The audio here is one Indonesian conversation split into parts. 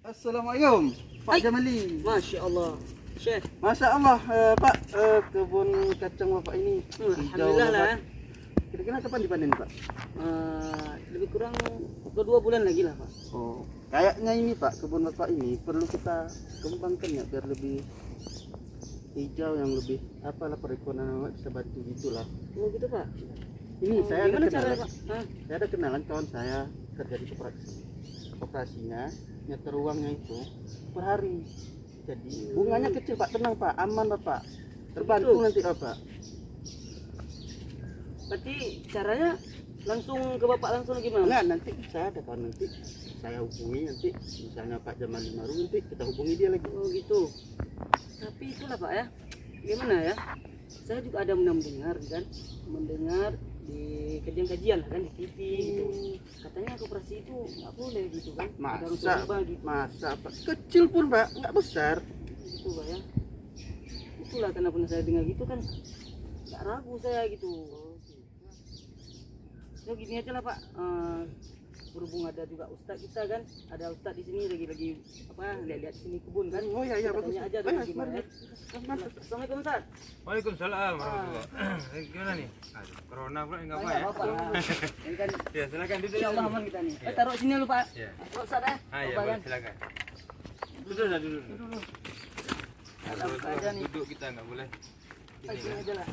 Assalamualaikum Pak Jamali. Masya Allah, Syekh. Masya Allah Pak, kebun kacang Bapak ini hijau Alhamdulillah lah. lebat. Kira-kira kapan dipanen Pak? Lebih kurang ke 2 bulan lagi lah Pak. Oh, kayaknya ini Pak, kebun Bapak ini perlu kita kembangkan ya biar lebih hijau, yang lebih apalah perekonomian bisa bantu gitulah. Oh gitu Pak. Ini Oh, saya ada gimana kenalan, caranya Pak? saya ada kenalan kawan saya kerja di koperasinya, nyetor uangnya itu per hari. Jadi bunganya kecil Pak, tenang Pak, aman Bapak, terbantu Betul. nanti Bapak. Berarti caranya langsung ke Bapak langsung gimana? Enggak, nanti saya ada kawan, nanti saya hubungi, nanti misalnya Pak Jamali Maru, nanti kita hubungi dia lagi. Oh gitu. Tapi itulah Pak ya. Gimana ya? Saya juga ada mendengar kan, di kajian-kajian lah kan di TV gitu. Katanya koperasi itu nggak boleh gitu kan? Ada unsur riba gitu. Masa Pak, kecil pun Pak, nggak besar. Gitu Pak ya. Itulah kenapa saya dengar gitu kan, nggak ragu saya gitu. Ya gini aja lah Pak. Berhubung ada juga ustadz kita kan, ada ustadz di sini lagi apa lihat-lihat sini kebun kan. Oh iya Kita bagus. tanya aja dulu gimana ya. Assalamualaikum Ustaz. Waalaikumsalam warahmatullahi. Gimana nih? Aduh, corona pula enggak apa ya? Apa? Ini kan Ya, silakan duduk. insyaallah aman kita nih. Iya. Taruh sini dulu Pak. Iya. Ustaz ya. Ah, ya, Bapak boleh, kan. silakan. Duduk dah dulu. Dulu. Kalau aja nih. duduk kita enggak boleh. Ini Sini kan. aja lah.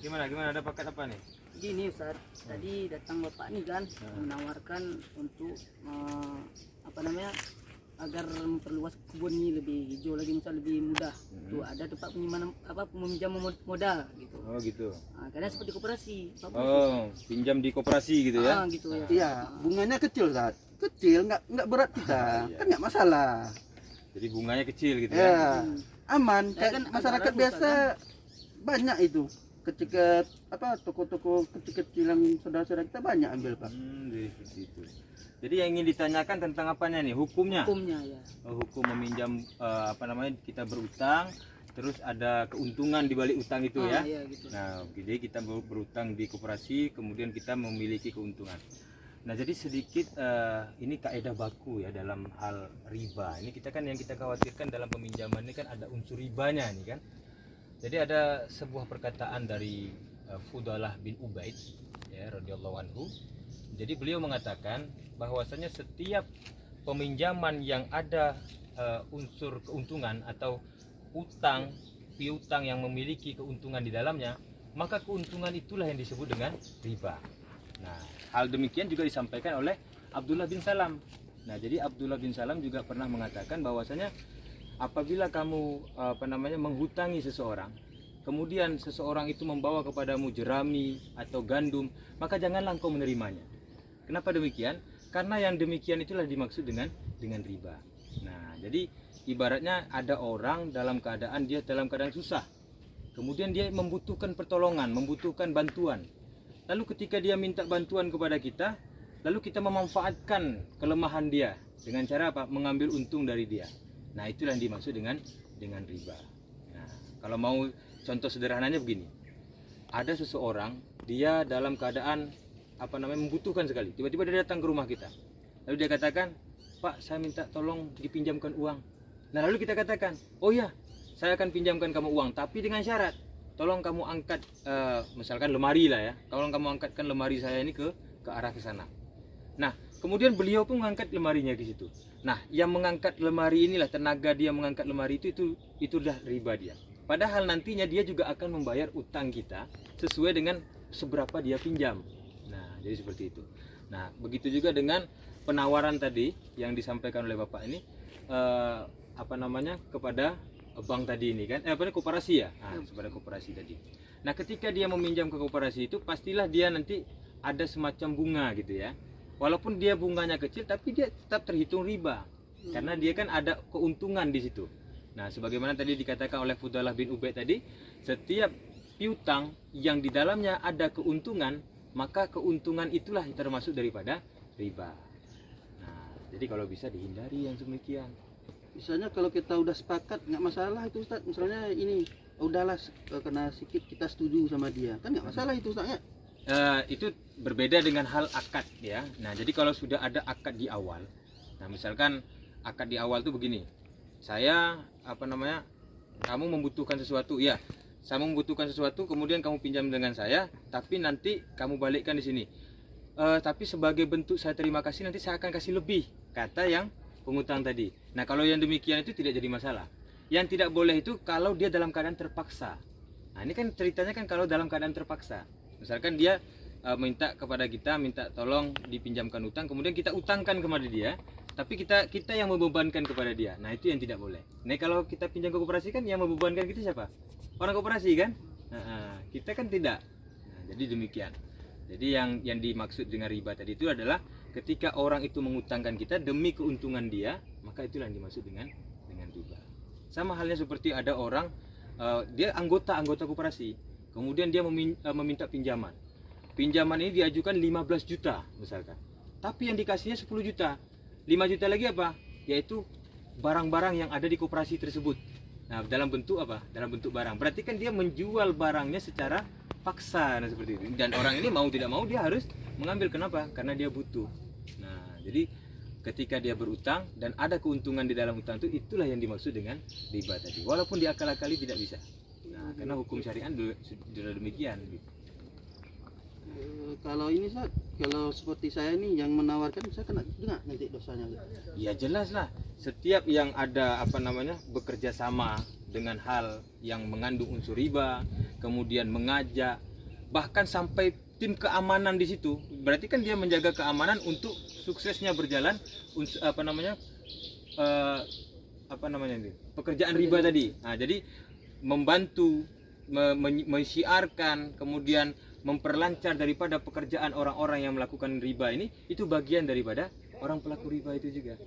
Gimana ada paket apa nih? Gini Ustaz, tadi datang Bapak nih kan menawarkan untuk apa namanya agar memperluas kebun ini lebih hijau lagi, misal lebih mudah. Tuh ada tempat peminjam modal gitu. Oh, gitu. Nah, karena seperti koperasi. Bagus. Oh, pinjam di koperasi gitu ya? Gitu ya. Iya, bunganya kecil Ustaz. Kecil, nggak berat kita, Iya. kan nggak masalah. Jadi bunganya kecil gitu Ya, ya? aman. Ya, Kayak kan masyarakat agak biasa ragu, banyak itu. Kecil toko-toko kecil-kecil yang saudara-saudara kita banyak ambil Pak. Jadi seperti itu. Jadi yang ingin ditanyakan tentang apanya nih? Hukumnya? Hukumnya ya. Hukum meminjam kita berutang, terus ada keuntungan di balik utang itu ya. Iya gitu. Nah, jadi kita berutang di koperasi, kemudian kita memiliki keuntungan. Nah, jadi sedikit ini kaidah baku ya dalam hal riba. Ini kita kan yang kita khawatirkan dalam peminjaman ini kan ada unsur ribanya nih kan. Jadi ada sebuah perkataan dari Fudalah bin Ubaid ya radhiyallahu anhu. Jadi beliau mengatakan bahwasanya setiap peminjaman yang ada unsur keuntungan atau piutang yang memiliki keuntungan di dalamnya, maka keuntungan itulah yang disebut dengan riba. Nah, hal demikian juga disampaikan oleh Abdullah bin Salam. Nah, jadi Abdullah bin Salam juga pernah mengatakan bahwasanya apabila kamu menghutangi seseorang, kemudian seseorang itu membawa kepadamu jerami atau gandum, maka janganlah engkau menerimanya. Kenapa demikian? Karena yang demikian itulah dimaksud dengan riba. Nah, jadi ibaratnya ada orang dalam keadaan susah. Kemudian dia membutuhkan pertolongan, membutuhkan bantuan. Lalu ketika dia minta bantuan kepada kita, lalu kita memanfaatkan kelemahan dia dengan cara apa? Mengambil untung dari dia. Nah, itulah yang dimaksud dengan riba. Nah, kalau mau contoh sederhananya begini. Ada seseorang, dia dalam keadaan membutuhkan sekali. Tiba-tiba dia datang ke rumah kita. Lalu dia katakan, "Pak, saya minta tolong dipinjamkan uang." Nah, lalu kita katakan, "Oh ya, saya akan pinjamkan kamu uang, tapi dengan syarat. Tolong kamu angkat misalkan lemari lah ya. Tolong kamu angkatkan lemari saya ini ke arah ke sana." Nah, kemudian beliau pun mengangkat lemarinya di situ. Nah, yang mengangkat lemari inilah, tenaga dia mengangkat lemari itu sudah riba dia. Padahal nantinya dia juga akan membayar utang kita sesuai dengan seberapa dia pinjam. Nah, jadi seperti itu. Nah, begitu juga dengan penawaran tadi yang disampaikan oleh Bapak ini kepada bank tadi ini kan, koperasi ya. Nah, kepada koperasi tadi. Nah, ketika dia meminjam ke koperasi itu pastilah dia nanti ada semacam bunga gitu ya. Walaupun dia bunganya kecil, tapi dia tetap terhitung riba, karena dia kan ada keuntungan di situ. Nah, sebagaimana tadi dikatakan oleh Fudalah bin Ubaid tadi, setiap piutang yang di dalamnya ada keuntungan, maka keuntungan itulah termasuk daripada riba. Nah, jadi kalau bisa dihindari yang demikian. Misalnya kalau kita udah sepakat nggak masalah itu Ustaz. Misalnya ini udahlah kena sikit kita setuju sama dia, kan nggak masalah itu Ustaz ya. Itu berbeda dengan hal akad ya. Nah, jadi kalau sudah ada akad di awal, nah misalkan akad di awal tuh begini. Saya kamu membutuhkan sesuatu, ya. Saya membutuhkan sesuatu, kemudian kamu pinjam dengan saya, tapi nanti kamu balikkan di sini. Tapi sebagai bentuk saya terima kasih nanti saya akan kasih lebih, kata yang pengutang tadi. Nah, kalau yang demikian itu tidak jadi masalah. Yang tidak boleh itu kalau dia dalam keadaan terpaksa. Nah, ini kan ceritanya kan kalau dalam keadaan terpaksa. Misalkan dia minta kepada kita, minta tolong dipinjamkan utang, kemudian kita utangkan kepada dia, tapi kita yang membebankan kepada dia. Nah, itu yang tidak boleh. Nah, kalau kita pinjam ke koperasi kan yang membebankan kita siapa? Orang koperasi kan? Nah, kita kan tidak. Nah, jadi demikian. Jadi yang dimaksud dengan riba tadi itu adalah ketika orang itu mengutangkan kita demi keuntungan dia, maka itulah yang dimaksud dengan riba. Sama halnya seperti ada orang dia anggota koperasi, kemudian dia meminta pinjaman. Pinjaman ini diajukan 15 juta misalkan, tapi yang dikasihnya 10 juta. 5 juta lagi apa? Yaitu barang-barang yang ada di koperasi tersebut. Nah, dalam bentuk apa? Dalam bentuk barang. Berarti kan dia menjual barangnya secara paksa, nah seperti itu. Dan orang ini mau tidak mau dia harus mengambil. Kenapa? Karena dia butuh. Nah, jadi ketika dia berutang dan ada keuntungan di dalam utang itu, itulah yang dimaksud dengan riba tadi. Walaupun diakal-akali tidak bisa. Nah, karena hukum syariat sudah demikian. Gitu. Kalau ini Ustaz, kalau seperti saya ini yang menawarkan, saya kena juga nanti dosanya. Ya jelas lah. Setiap yang ada bekerja sama dengan hal yang mengandung unsur riba, kemudian mengajak, bahkan sampai tim keamanan di situ, berarti kan dia menjaga keamanan untuk suksesnya berjalan pekerjaan riba tadi. Nah, jadi membantu mensiarkan, kemudian memperlancar daripada pekerjaan orang-orang yang melakukan riba ini, itu bagian daripada orang pelaku riba itu juga.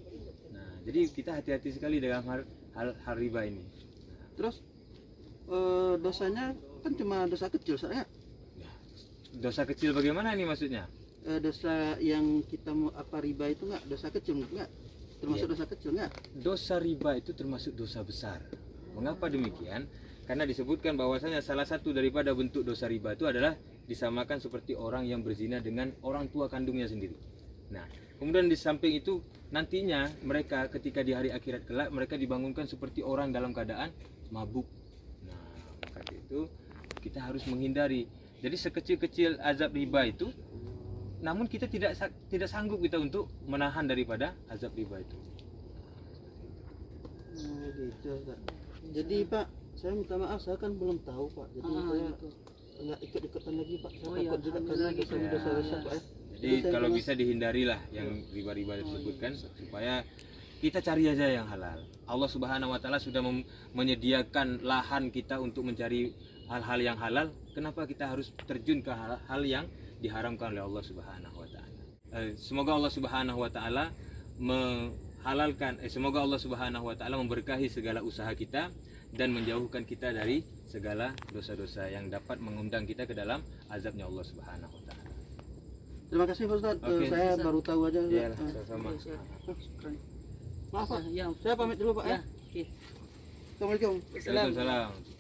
Nah, jadi kita hati-hati sekali dengan hal riba ini. Terus dosanya kan cuma dosa kecil saya. Dosa kecil bagaimana nih maksudnya? Dosa yang kita mau riba itu nggak dosa kecil nggak? Termasuk dosa kecil nggak? Dosa riba itu termasuk dosa besar. Mengapa demikian? Karena disebutkan bahwasanya salah satu daripada bentuk dosa riba itu adalah disamakan seperti orang yang berzina dengan orang tua kandungnya sendiri. Nah, kemudian di samping itu nantinya mereka ketika di hari akhirat kelak mereka dibangunkan seperti orang dalam keadaan mabuk. Nah, maka itu kita harus menghindari. Jadi sekecil-kecil azab riba itu, namun kita tidak sanggup kita untuk menahan daripada azab riba itu. Nah, gitu, Pak. Jadi Pak, saya minta maaf, saya kan belum tahu Pak. Jadi saya nggak ikut-ikutan lagi Pak. Saya takut juga karena dosa besar Pak. Jadi kalau bisa dihindarilah yang riba-riba tersebut kan, supaya kita cari aja yang halal. Allah Subhanahu wa taala sudah menyediakan lahan kita untuk mencari hal-hal yang halal. Kenapa kita harus terjun ke hal yang diharamkan oleh Allah Subhanahu wa taala? Semoga Allah Subhanahu wa taala semoga Allah Subhanahu wa taala memberkahi segala usaha kita dan menjauhkan kita dari segala dosa-dosa yang dapat mengundang kita ke dalam azabnya Allah Subhanahu wa taala. Terima kasih Pak Ustaz. Oke. Saya baru tahu aja. Iya, sama-sama. Maaf Pak. Ya, Saya pamit dulu Pak ya. Oke. Assalamualaikum. Waalaikumsalam.